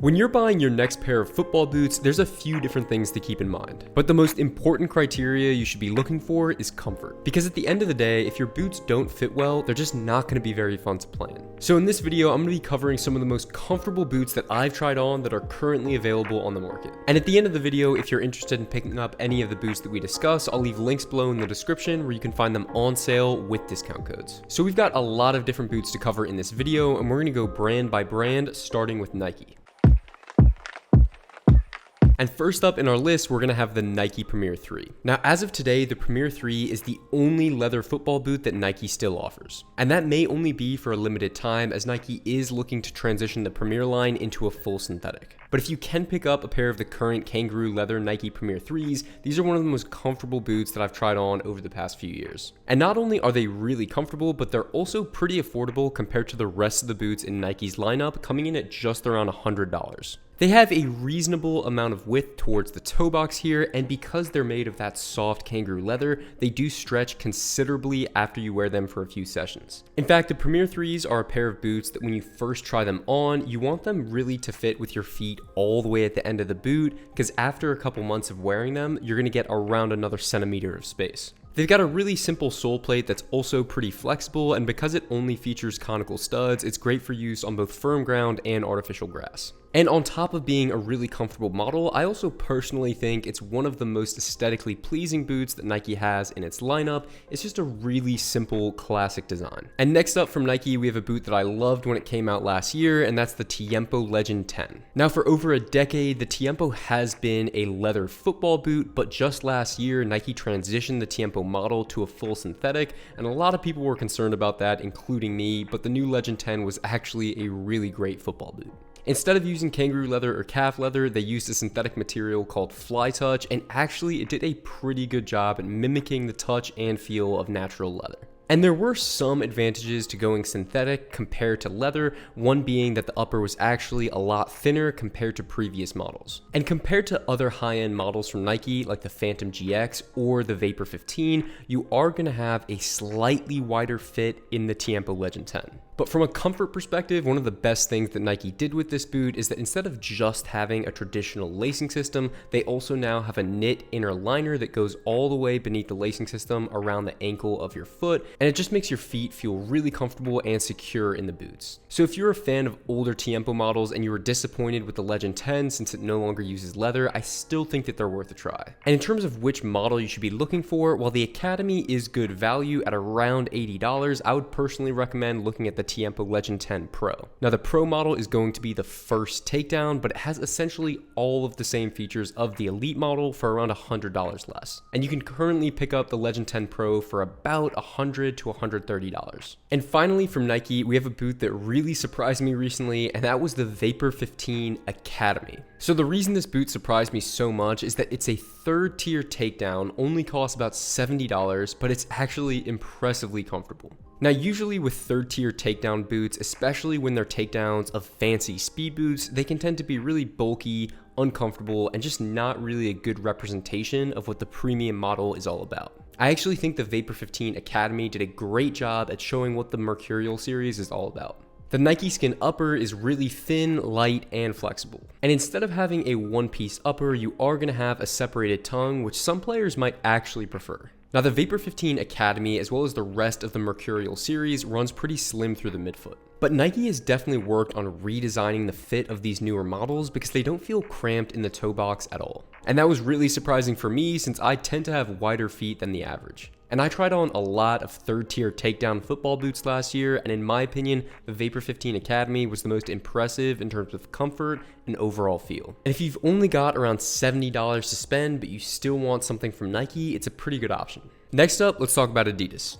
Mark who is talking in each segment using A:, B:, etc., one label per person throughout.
A: When you're buying your next pair of football boots, there's a few different things to keep in mind. But the most important criteria you should be looking for is comfort. Because at the end of the day, if your boots don't fit well, they're just not going to be very fun to play in. So in this video, I'm going to be covering some of the most comfortable boots that I've tried on that are currently available on the market. And at the end of the video, if you're interested in picking up any of the boots that we discuss, I'll leave links below in the description where you can find them on sale with discount codes. So we've got a lot of different boots to cover in this video, and we're going to go brand by brand, starting with Nike. And first up in our list, we're going to have the Nike Premier 3. Now, as of today, the Premier 3 is the only leather football boot that Nike still offers. And that may only be for a limited time, as Nike is looking to transition the Premier line into a full synthetic. But if you can pick up a pair of the current kangaroo leather Nike Premier 3s, these are one of the most comfortable boots that I've tried on over the past few years. And not only are they really comfortable, but they're also pretty affordable compared to the rest of the boots in Nike's lineup, coming in at just around $100. They have a reasonable amount of width towards the toe box here, and because they're made of that soft kangaroo leather, they do stretch considerably after you wear them for a few sessions. In fact, the Premier 3s are a pair of boots that when you first try them on, you want them really to fit with your feet all the way at the end of the boot, because after a couple months of wearing them, you're going to get around another centimeter of space. They've got a really simple sole plate that's also pretty flexible, and because it only features conical studs, it's great for use on both firm ground and artificial grass. And on top of being a really comfortable model, I also personally think it's one of the most aesthetically pleasing boots that Nike has in its lineup. It's just a really simple, classic design. And next up from Nike, we have a boot that I loved when it came out last year, and that's the TMO Legend 10. Now, for over a decade, the TMO has been a leather football boot, but just last year, Nike transitioned the TMO model to a full synthetic, and a lot of people were concerned about that, including me, but the new Legend 10 was actually a really great football boot. Instead of using kangaroo leather or calf leather, they used a synthetic material called Fly Touch, and actually it did a pretty good job at mimicking the touch and feel of natural leather. And there were some advantages to going synthetic compared to leather, one being that the upper was actually a lot thinner compared to previous models. And compared to other high-end models from Nike, like the Phantom GX or the Vapor 15, you are going to have a slightly wider fit in the TMO Legend 10. But from a comfort perspective, one of the best things that Nike did with this boot is that instead of just having a traditional lacing system, they also now have a knit inner liner that goes all the way beneath the lacing system around the ankle of your foot, and it just makes your feet feel really comfortable and secure in the boots. So if you're a fan of older TMO models and you were disappointed with the Legend 10 since it no longer uses leather, I still think that they're worth a try. And in terms of which model you should be looking for, while the Academy is good value at around $80, I would personally recommend looking at the TMO Legend 10 Pro. Now, the Pro model is going to be the first takedown, but it has essentially all of the same features of the Elite model for around $100 less. And you can currently pick up the Legend 10 Pro for about $100 to $130. And finally, from Nike, we have a boot that really surprised me recently, and that was the Vapor 15 Academy. So the reason this boot surprised me so much is that it's a third tier takedown, only costs about $70, but it's actually impressively comfortable. Now, usually with third tier takedown boots, especially when they're takedowns of fancy speed boots, they can tend to be really bulky, uncomfortable, and just not really a good representation of what the premium model is all about. I actually think the Vapor 15 Academy did a great job at showing what the Mercurial series is all about. The Nike Skin upper is really thin, light, and flexible. And instead of having a one-piece upper, you are going to have a separated tongue, which some players might actually prefer. Now, the Vapor 15 Academy, as well as the rest of the Mercurial series, runs pretty slim through the midfoot. But Nike has definitely worked on redesigning the fit of these newer models because they don't feel cramped in the toe box at all. And that was really surprising for me since I tend to have wider feet than the average. And I tried on a lot of third tier takedown football boots last year, and in my opinion, the Vapor 15 Academy was the most impressive in terms of comfort and overall feel. And if you've only got around $70 to spend, but you still want something from Nike, it's a pretty good option. Next up, let's talk about Adidas.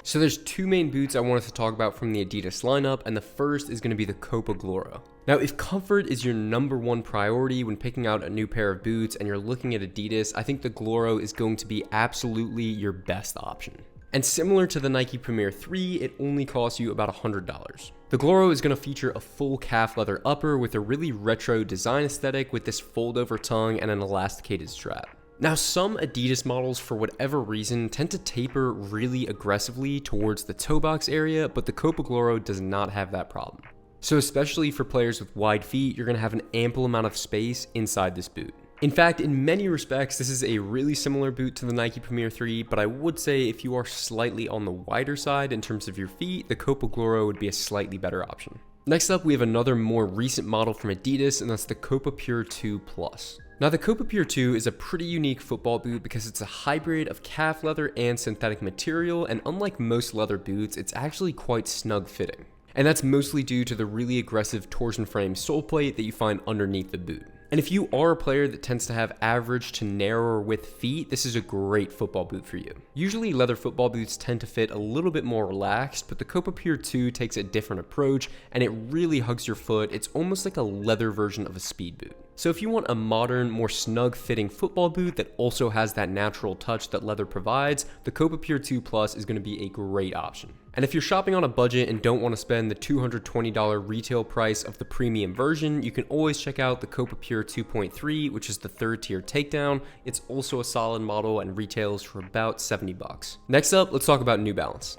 A: So there's two main boots I wanted to talk about from the Adidas lineup, and the first is going to be the Copa Gloro. Now, if comfort is your number one priority when picking out a new pair of boots and you're looking at Adidas, I think the Gloro is going to be absolutely your best option. And similar to the Nike Premier 3, it only costs you about $100. The Gloro is going to feature a full calf leather upper with a really retro design aesthetic with this fold-over tongue and an elasticated strap. Now, some Adidas models, for whatever reason, tend to taper really aggressively towards the toe box area, but the Copa Gloro does not have that problem. So especially for players with wide feet, you're going to have an ample amount of space inside this boot. In fact, in many respects, this is a really similar boot to the Nike Premier 3, but I would say if you are slightly on the wider side in terms of your feet, the Copa Gloro would be a slightly better option. Next up, we have another more recent model from Adidas, and that's the Copa Pure 2 Plus. Now, the Copa Pure 2 is a pretty unique football boot because it's a hybrid of calf leather and synthetic material, and unlike most leather boots, it's actually quite snug fitting. And that's mostly due to the really aggressive torsion frame sole plate that you find underneath the boot. And if you are a player that tends to have average to narrower width feet, this is a great football boot for you. Usually leather football boots tend to fit a little bit more relaxed, but the Copa Pure 2 takes a different approach and it really hugs your foot. It's almost like a leather version of a speed boot. So if you want a modern, more snug fitting football boot that also has that natural touch that leather provides, the Copa Pure 2 Plus is going to be a great option. And if you're shopping on a budget and don't want to spend the $220 retail price of the premium version, you can always check out the Copa Pure 2.3, which is the third tier takedown. It's also a solid model and retails for about $70. Next up, let's talk about New Balance.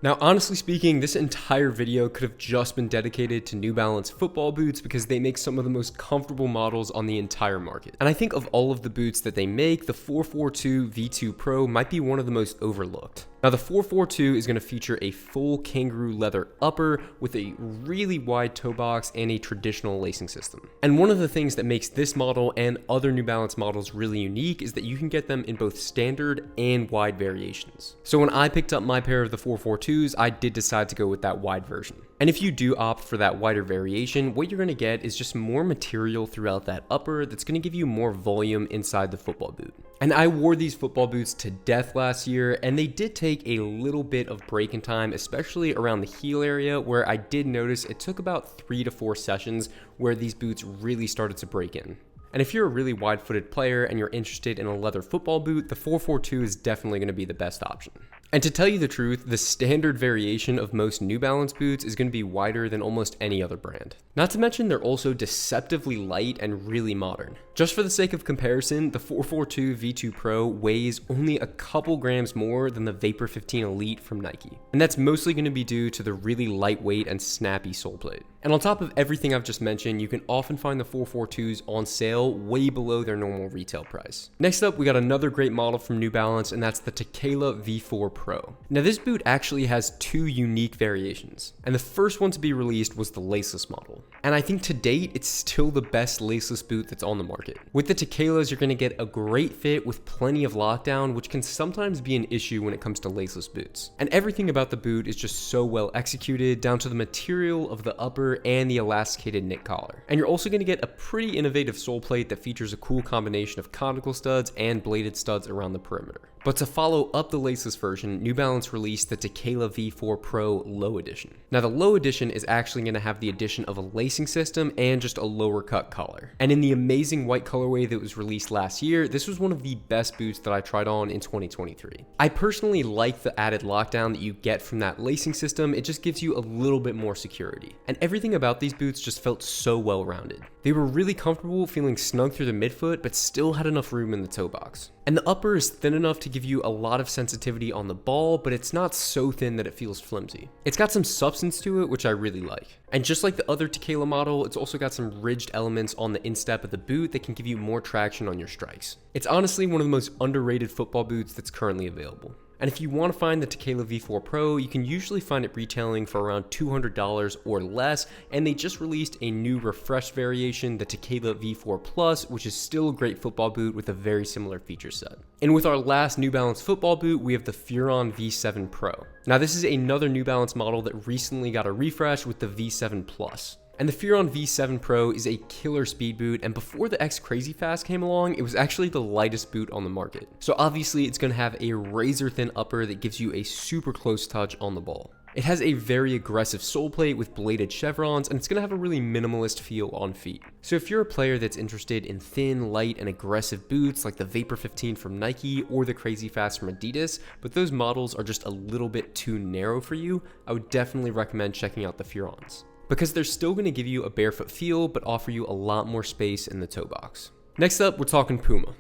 A: Now, honestly speaking, this entire video could have just been dedicated to New Balance football boots because they make some of the most comfortable models on the entire market. And I think of all of the boots that they make, the 442 V2 Pro might be one of the most overlooked. Now, the 442 is going to feature a full kangaroo leather upper with a really wide toe box and a traditional lacing system. And one of the things that makes this model and other New Balance models really unique is that you can get them in both standard and wide variations. So when I picked up my pair of the 442s, I did decide to go with that wide version. And if you do opt for that wider variation, what you're going to get is just more material throughout that upper that's going to give you more volume inside the football boot. And I wore these football boots to death last year, and they did take a little bit of break-in time, especially around the heel area, where I did notice it took about 3 to 4 sessions where these boots really started to break in. And if you're a really wide-footed player and you're interested in a leather football boot, the 442 is definitely going to be the best option. And to tell you the truth, the standard variation of most New Balance boots is going to be wider than almost any other brand. Not to mention they're also deceptively light and really modern. Just for the sake of comparison, the 442 V2 Pro weighs only a couple grams more than the Vapor 15 Elite from Nike. And that's mostly going to be due to the really lightweight and snappy sole plate. And on top of everything I've just mentioned, you can often find the 442s on sale way below their normal retail price. Next up, we got another great model from New Balance, and that's the Tequila V4 Pro. Now, this boot actually has 2 unique variations, and the first one to be released was the laceless model. And I think to date, it's still the best laceless boot that's on the market. With the Tequilas, you're going to get a great fit with plenty of lockdown, which can sometimes be an issue when it comes to laceless boots. And everything about the boot is just so well executed, down to the material of the upper and the elasticated knit collar. And you're also going to get a pretty innovative sole plate that features a cool combination of conical studs and bladed studs around the perimeter. But to follow up the laceless version, New Balance released the Tequila V4 Pro Low Edition. Now, the Low Edition is actually going to have the addition of a lacing system and just a lower cut collar. And in the amazing white colorway that was released last year, this was one of the best boots that I tried on in 2023. I personally like the added lockdown that you get from that lacing system. It just gives you a little bit more security. And everything about these boots just felt so well rounded. They were really comfortable, feeling snug through the midfoot, but still had enough room in the toe box. And the upper is thin enough to give you a lot of sensitivity on the ball, but it's not so thin that it feels flimsy. It's got some substance to it, which I really like. And just like the other Tequila model, it's also got some ridged elements on the instep of the boot that can give you more traction on your strikes. It's honestly one of the most underrated football boots that's currently available. And if you want to find the Tequila V4 Pro, you can usually find it retailing for around $200 or less, and they just released a new refreshed variation, the Tequila V4 Plus, which is still a great football boot with a very similar feature set. And with our last New Balance football boot, we have the Furon V7 Pro. Now, this is another New Balance model that recently got a refresh with the V7 Plus. And the Furon V7 Pro is a killer speed boot, and before the X Crazy Fast came along, it was actually the lightest boot on the market. So obviously it's going to have a razor thin upper that gives you a super close touch on the ball. It has a very aggressive sole plate with bladed chevrons, and it's going to have a really minimalist feel on feet. So if you're a player that's interested in thin, light, and aggressive boots like the Vapor 15 from Nike or the Crazy Fast from Adidas, but those models are just a little bit too narrow for you, I would definitely recommend checking out the Furons, because they're still going to give you a barefoot feel, but offer you a lot more space in the toe box. Next up, we're talking Puma.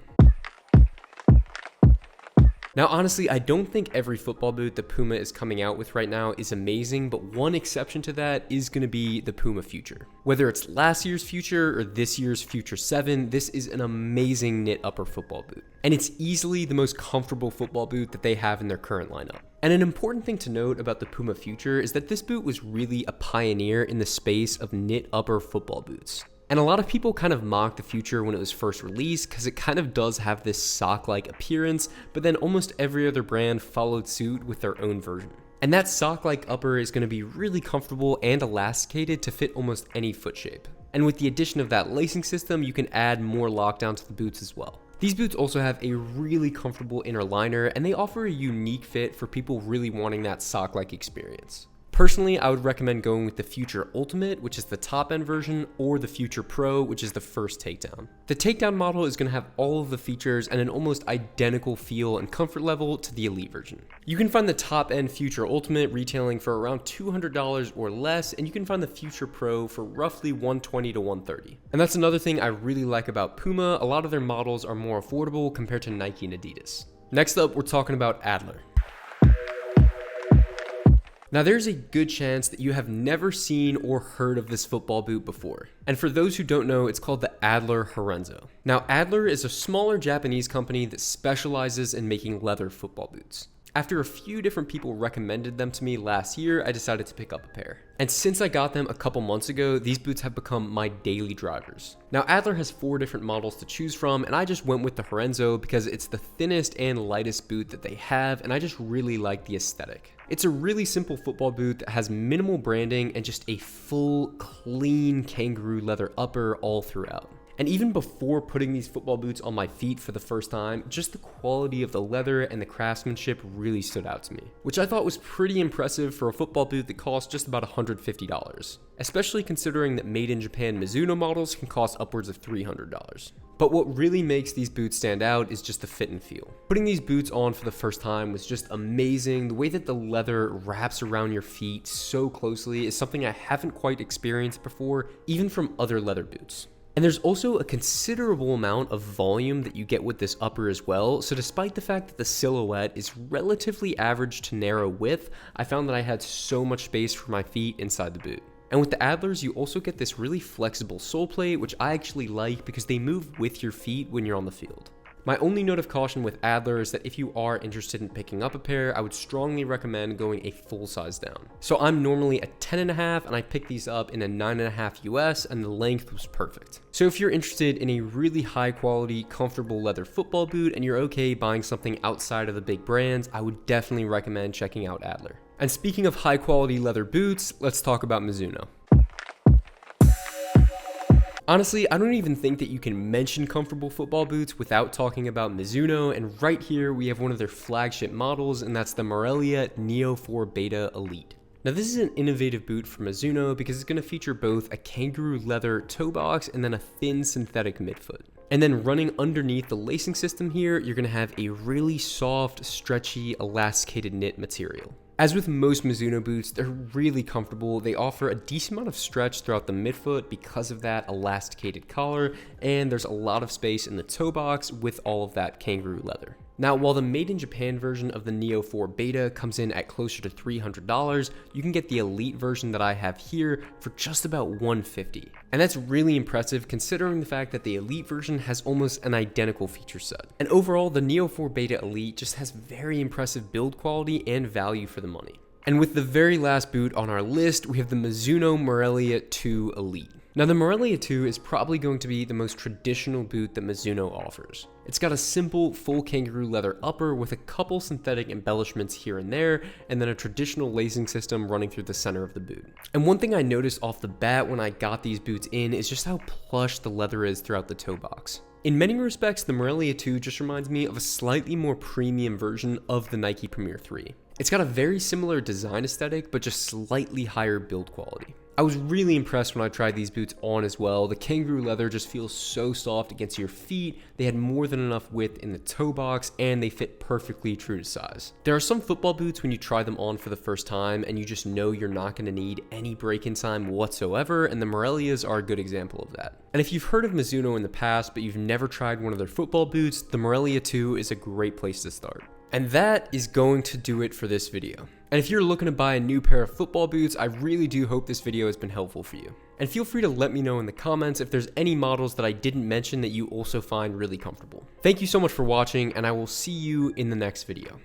A: Now, honestly, I don't think every football boot that Puma is coming out with right now is amazing, but one exception to that is going to be the Puma Future. Whether it's last year's Future or this year's Future 7, this is an amazing knit upper football boot. And it's easily the most comfortable football boot that they have in their current lineup. And an important thing to note about the Puma Future is that this boot was really a pioneer in the space of knit upper football boots. And a lot of people kind of mocked the Future when it was first released because it kind of does have this sock-like appearance, but then almost every other brand followed suit with their own version. And that sock-like upper is going to be really comfortable and elasticated to fit almost any foot shape. And with the addition of that lacing system, you can add more lockdown to the boots as well. These boots also have a really comfortable inner liner, and they offer a unique fit for people really wanting that sock-like experience. Personally, I would recommend going with the Future Ultimate, which is the top end version, or the Future Pro, which is the first takedown. The takedown model is going to have all of the features and an almost identical feel and comfort level to the Elite version. You can find the top end Future Ultimate retailing for around $200 or less, and you can find the Future Pro for roughly $120 to $130. And that's another thing I really like about Puma. A lot of their models are more affordable compared to Nike and Adidas. Next up, we're talking about Adler. Now, there's a good chance that you have never seen or heard of this football boot before. And for those who don't know, it's called the Adler Horenzo. Now, Adler is a smaller Japanese company that specializes in making leather football boots. After a few different people recommended them to me last year, I decided to pick up a pair. And since I got them a couple months ago, these boots have become my daily drivers. Now, Adler has 4 different models to choose from, and I just went with the Horenzo because it's the thinnest and lightest boot that they have, and I just really like the aesthetic. It's a really simple football boot that has minimal branding and just a full, clean kangaroo leather upper all throughout. And even before putting these football boots on my feet for the first time, just the quality of the leather and the craftsmanship really stood out to me, which I thought was pretty impressive for a football boot that costs just about $150, especially considering that made in Japan Mizuno models can cost upwards of $300. But what really makes these boots stand out is just the fit and feel. Putting these boots on for the first time was just amazing. The way that the leather wraps around your feet so closely is something I haven't quite experienced before, even from other leather boots. And there's also a considerable amount of volume that you get with this upper as well, so despite the fact that the silhouette is relatively average to narrow width, I found that I had so much space for my feet inside the boot. And with the Adlers, you also get this really flexible sole plate, which I actually like because they move with your feet when you're on the field. My only note of caution with Adler is that if you are interested in picking up a pair, I would strongly recommend going a full size down. So I'm normally a 10.5 and I picked these up in a 9.5 US and the length was perfect. So if you're interested in a really high quality, comfortable leather football boot and you're okay buying something outside of the big brands, I would definitely recommend checking out Adler. And speaking of high quality leather boots, let's talk about Mizuno. Honestly, I don't even think that you can mention comfortable football boots without talking about Mizuno, and right here we have one of their flagship models, and that's the Morelia Neo 4 Beta Elite. Now this is an innovative boot from Mizuno because it's going to feature both a kangaroo leather toe box and then a thin synthetic midfoot. And then running underneath the lacing system here, you're going to have a really soft, stretchy, elasticated knit material. As with most Mizuno boots, they're really comfortable. They offer a decent amount of stretch throughout the midfoot because of that elasticated collar, and there's a lot of space in the toe box with all of that kangaroo leather. Now, while the made in Japan version of the Neo 4 Beta comes in at closer to $300, you can get the Elite version that I have here for just about $150. And that's really impressive considering the fact that the Elite version has almost an identical feature set. And overall, the Neo 4 Beta Elite just has very impressive build quality and value for the money. And with the very last boot on our list, we have the Mizuno Morelia 2 Elite. Now the Morelia 2 is probably going to be the most traditional boot that Mizuno offers. It's got a simple full kangaroo leather upper with a couple synthetic embellishments here and there, and then a traditional lacing system running through the center of the boot. And one thing I noticed off the bat when I got these boots in is just how plush the leather is throughout the toe box. In many respects, the Morelia 2 just reminds me of a slightly more premium version of the Nike Premier 3. It's got a very similar design aesthetic, but just slightly higher build quality. I was really impressed when I tried these boots on as well. The kangaroo leather just feels so soft against your feet. They had more than enough width in the toe box, and they fit perfectly true to size. There are some football boots when you try them on for the first time and you just know you're not going to need any break-in time whatsoever, and the Morelias are a good example of that. And if you've heard of Mizuno in the past but you've never tried one of their football boots, the Morelia 2 is a great place to start. And that is going to do it for this video. And if you're looking to buy a new pair of football boots, I really do hope this video has been helpful for you. And feel free to let me know in the comments if there's any models that I didn't mention that you also find really comfortable. Thank you so much for watching, and I will see you in the next video.